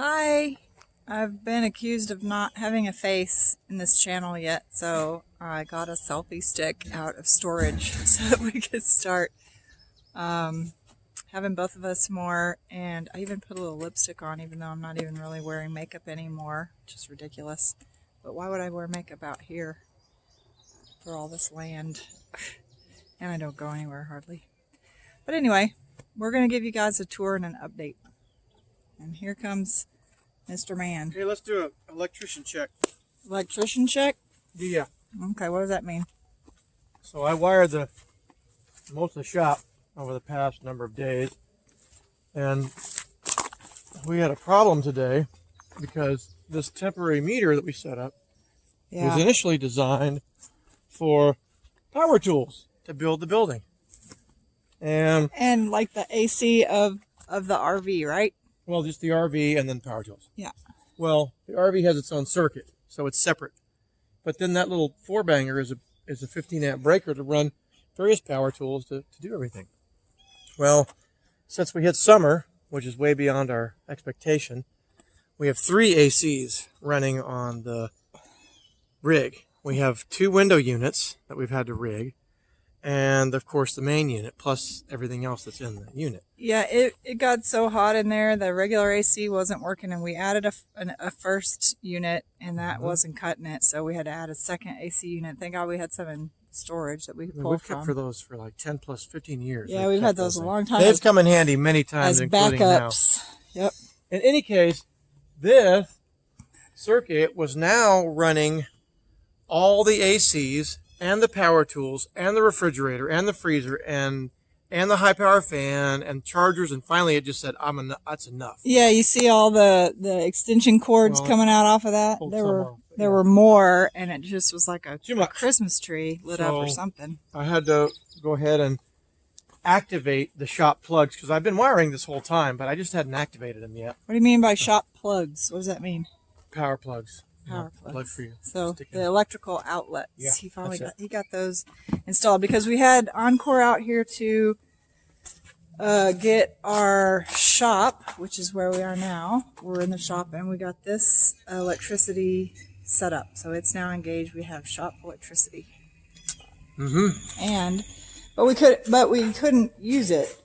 Hi! I've been accused of not having a face in this channel yet, so I got a selfie stick out of storage so that we could start having both of us more. And I even put a little lipstick on, even though I'm not even really wearing makeup anymore, which is ridiculous. But why would I wear makeup out here for all this land? And I don't go anywhere hardly. But anyway, we're going to give you guys a tour and an update. And here comes Mr. Man. Okay, let's do an electrician check. Electrician check? Yeah. Okay, what does that mean? So I wired most of the shop over the past number of days, and we had a problem today because this temporary meter that we set up was initially designed for power tools to build the building. And like the AC of the RV, right? Well, just the RV and then power tools. Yeah. Well, the RV has its own circuit, so it's separate. But then that little four banger is a 15 amp breaker to run various power tools to do everything. Well, since we hit summer, which is way beyond our expectation, we have 3 ACs running on the rig. We have 2 window units that we've had to rig, and of course the main unit, plus everything else that's in the unit. Yeah, it got so hot in there, the regular AC wasn't working, and we added a first unit, and that wasn't cutting it, so we had to add a second AC unit. Thank God we had some in storage that we could pull We've from. kept for those for like 10 plus 15 years. Yeah, we've had those a long time. They've come in handy many times, as including backups. now. Yep. In any case, this circuit was now running all the ACs and the power tools and the refrigerator and the freezer and the high power fan and chargers, and finally it just said, that's enough. Yeah, you see all the extension cords coming out off of that? There were more, and it just was like a Christmas tree lit up or something. I had to go ahead and activate the shop plugs because I've been wiring this whole time, but I just hadn't activated them yet. What do you mean by shop plugs? What does that mean? Power plugs. Power plugs. Plug for you. So the electrical outlets. Yeah, He got those installed because we had Encore out here to get our shop, which is where we are now. We're in the shop, and we got this electricity set up, so it's now engaged. We have shop electricity. But we couldn't use it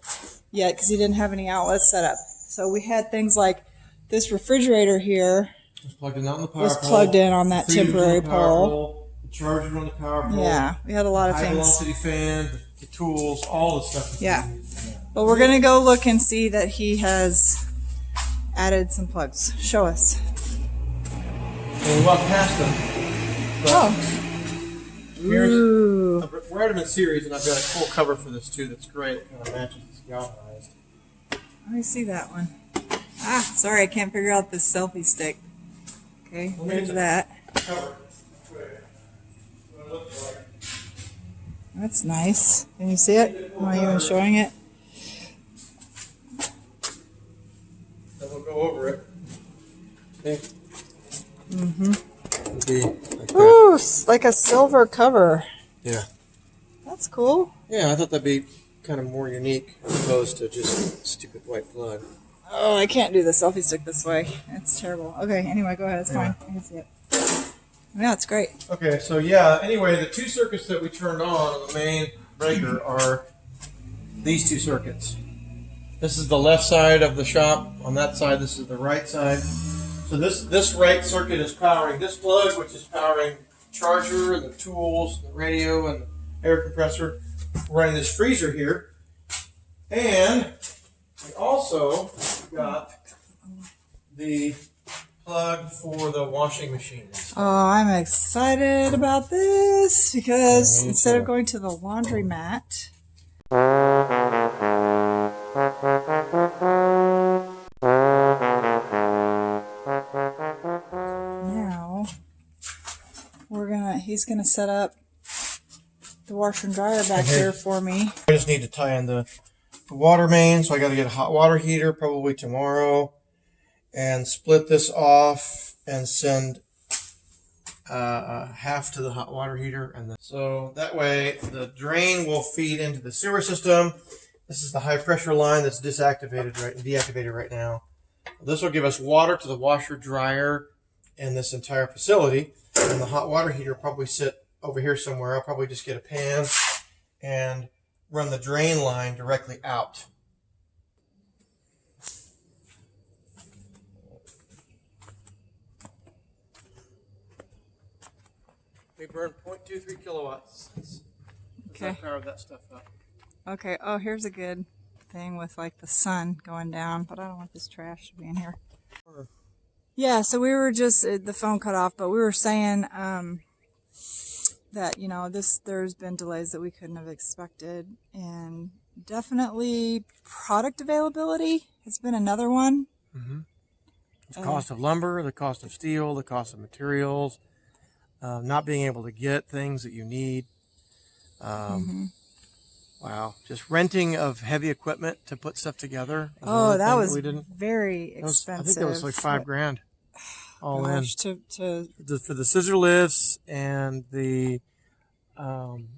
yet because he didn't have any outlets set up. So we had things like this refrigerator here. Plugged in on the power was plugged in on that temporary pole. The charger on the power pole. Yeah, we had a lot of things. High velocity fan, the tools, all the stuff. Yeah. But we're gonna go look and see that he has added some plugs. Show us. And we walked past them. Ooh. We're at them in series, and I've got a cool cover for this too. That's great. It kind of matches this galvanized. Let me see that one. Ah, sorry, I can't figure out this selfie stick. Okay, there's that. Cover. That's nice. Can you see it? Am I even showing it? Then we'll go over it. Okay. Ooh, like a silver cover. Yeah. That's cool. Yeah, I thought that'd be kind of more unique as opposed to just stupid white plug. Oh, I can't do the selfie stick this way. It's terrible. Okay, anyway, go ahead. It's fine. I can see it. Yeah, it's great. Okay, so yeah, anyway, the 2 circuits that we turned on the main breaker are these 2 circuits. This is the left side of the shop. On that side, this is the right side. So this right circuit is powering this plug, which is powering the charger and the tools, the radio, and the air compressor. We're running this freezer here. And we also got the plug for the washing machine. Oh, I'm excited about this because instead of going to the laundromat, now he's gonna set up the washer and dryer back here for me. I just need to tie in the water main, so I got to get a hot water heater probably tomorrow and split this off and send half to the hot water heater, and then so that way the drain will feed into the sewer system. This is the high pressure line that's deactivated right now. This will give us water to the washer dryer and this entire facility. And the hot water heater will probably sit over here somewhere. I'll probably just get a pan and run the drain line directly out. They burn 0.23 kilowatts. That's Okay. how power that stuff up. Okay. Oh, here's a good thing with like the sun going down, but I don't want this trash to be in here. Yeah, so we were just, the phone cut off, but we were saying that, you know, there's been delays that we couldn't have expected, and definitely product availability has been another one. Mm-hmm. The cost of lumber, the cost of steel, the cost of materials, not being able to get things that you need. Wow, just renting of heavy equipment to put stuff together. Oh, that was we didn't. very expensive. I think that was like $5,000 all Gosh, to for the scissor lifts and the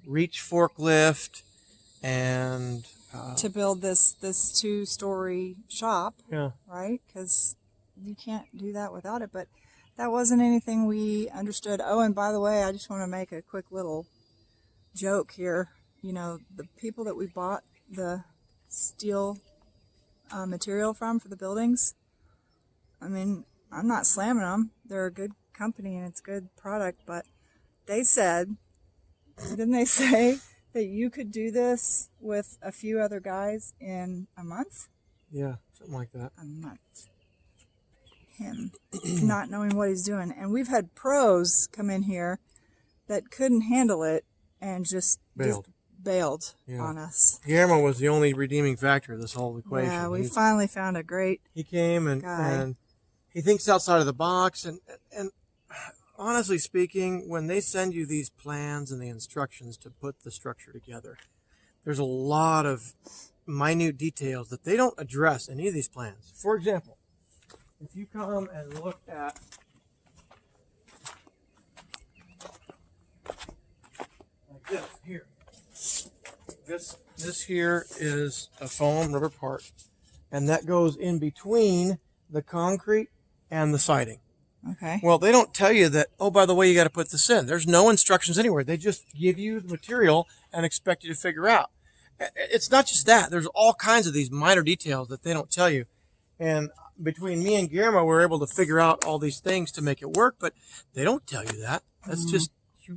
reach forklift and to build this 2-story shop, yeah. right? Because you can't do that without it. But that wasn't anything we understood. Oh, and by the way, I just want to make a quick little joke here. You know, the people that we bought the steel material from for the buildings, I mean, I'm not slamming them. They're a good company and it's a good product, but they said, didn't they say that you could do this with a few other guys in a month? Yeah, something like that. A month. Him not knowing what he's doing. And we've had pros come in here that couldn't handle it and just bailed yeah. on us. Guillermo was the only redeeming factor of this whole equation. Yeah, we finally found a great He came and he thinks outside of the box. And honestly speaking, when they send you these plans and the instructions to put the structure together, there's a lot of minute details that they don't address in any of these plans. For example, if you come and look at like this here. This here is a foam rubber part, and that goes in between the concrete and the siding. Okay. Well, they don't tell you that, oh, by the way, you got to put this in. There's no instructions anywhere. They just give you the material and expect you to figure out. It's not just that. There's all kinds of these minor details that they don't tell you. And between me and Guillermo, we're able to figure out all these things to make it work, but they don't tell you that. That's just,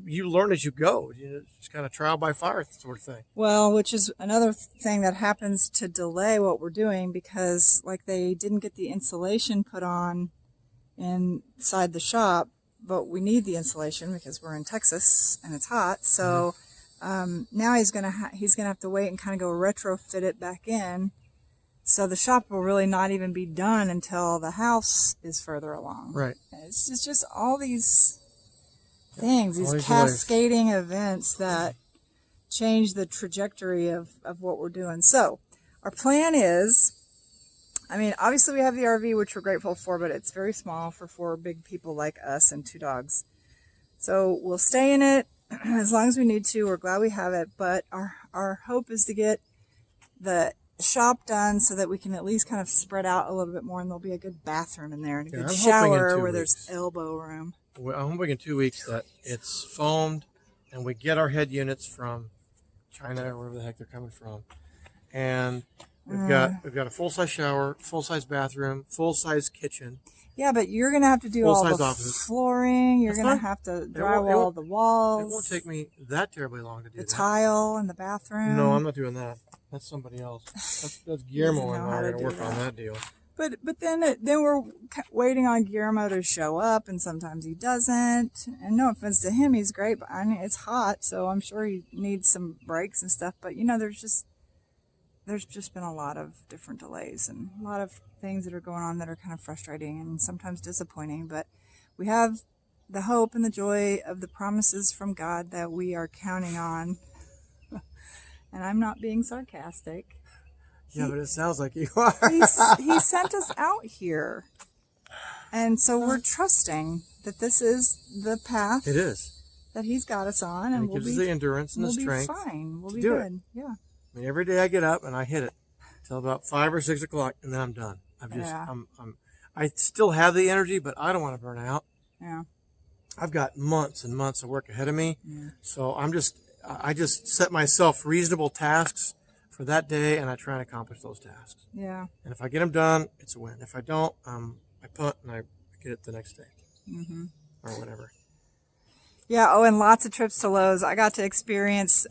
you learn as you go. It's kind of trial by fire sort of thing. Well, which is another thing that happens to delay what we're doing, because like they didn't get the insulation put on inside the shop, but we need the insulation because we're in Texas and it's hot. So now he's gonna have to wait and kind of go retrofit it back in. So the shop will really not even be done until the house is further along. Right. It's just all these things, all these these cascading events that change the trajectory of what we're doing. So our plan is, I mean, obviously we have the RV, which we're grateful for, but it's very small for 4 big people like us and 2 dogs. So we'll stay in it as long as we need to. We're glad we have it, but our hope is to get the shop done so that we can at least kind of spread out a little bit more, and there'll be a good bathroom in there and a good shower where there's elbow room. I'm hoping in 2 weeks that it's foamed and we get our head units from China or wherever the heck they're coming from. And we've got a full-size shower, full-size bathroom, full-size kitchen. Yeah, but you're going to have to do all the office. flooring. You're going to have to drywall the walls. It won't take me that terribly long to do the that. tile in the bathroom. No, I'm not doing that. That's somebody else. That's Guillermo and I are going to work on that deal. But then we're waiting on Guillermo to show up, and sometimes he doesn't. And no offense to him, he's great, but I mean, it's hot, so I'm sure he needs some breaks and stuff. But you know, there's just been a lot of different delays and a lot of things that are going on that are kind of frustrating and sometimes disappointing. But we have the hope and the joy of the promises from God that we are counting on. And I'm not being sarcastic. Yeah, but it sounds like you are. He sent us out here. And so we're trusting that this is the path. It is. That he's got us on. And it gives us the endurance and the strength. We'll be fine. We'll be do good. It. Yeah. I mean, every day I get up and I hit it till about 5 or 6 o'clock, and then I'm done. I'm I still have the energy, but I don't want to burn out. Yeah. I've got months and months of work ahead of me. Yeah. So I just set myself reasonable tasks for that day, and I try and accomplish those tasks. Yeah. And if I get them done, it's a win. If I don't, I punt and I get it the next day. Mm-hmm. Or whatever. Yeah. Oh, and lots of trips to Lowe's. I got to experience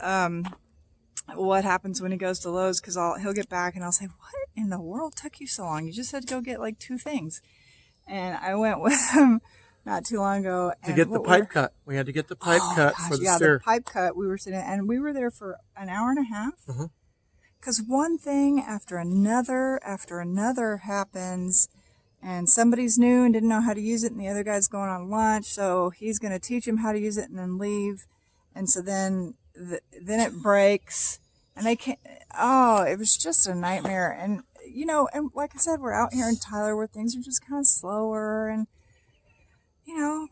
what happens when he goes to Lowe's, because he'll get back and I'll say, "What in the world took you so long? You just had to go get like 2 things." And I went with him not too long ago To get the pipe cut. We had to get the pipe cut for the stair. the pipe cut. We were sitting, and we were there for an hour and a half. Mm-hmm. Because one thing after another happens, and somebody's new and didn't know how to use it, and the other guy's going on lunch, so he's going to teach him how to use it and then leave. And so then it breaks, and they can't. Oh, it was just a nightmare. And and like I said, we're out here in Tyler where things are just kind of slower, and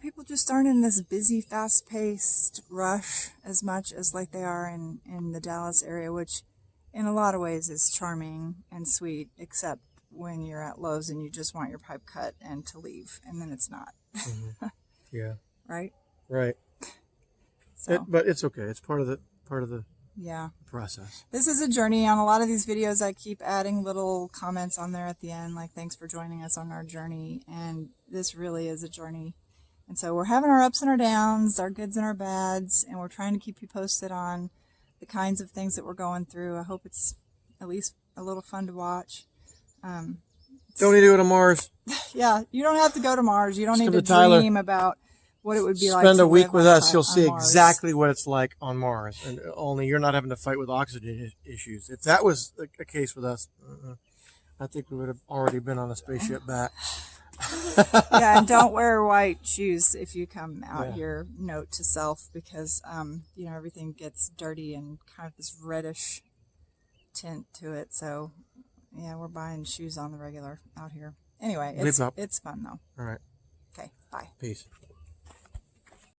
people just aren't in this busy, fast-paced rush as much as like they are in the Dallas area, which in a lot of ways is charming and sweet, except when you're at Lowe's and you just want your pipe cut and to leave, and then it's not. Mm-hmm. Yeah. Right? Right. So, But it's okay. It's part of the yeah. process. This is a journey. On a lot of these videos, I keep adding little comments on there at the end, like, thanks for joining us on our journey. And this really is a journey. And so we're having our ups and our downs, our goods and our bads, and we're trying to keep you posted on the kinds of things that we're going through. I hope it's at least a little fun to watch. Don't need to go to Mars. Yeah, you don't have to go to Mars. You don't Just need come to to Tyler. dream about what it would be like Spend to a week live with on us. You'll see Mars. exactly what it's like on Mars. And only you're not having to fight with oxygen issues. If that was a case with us, I think we would have already been on a spaceship back. Yeah, and don't wear white shoes if you come out Yeah. here. Note to self, because everything gets dirty and kind of this reddish tint to it. So yeah, we're buying shoes on the regular out here. Anyway, Live up. it's fun though. All right. Okay, bye. Peace.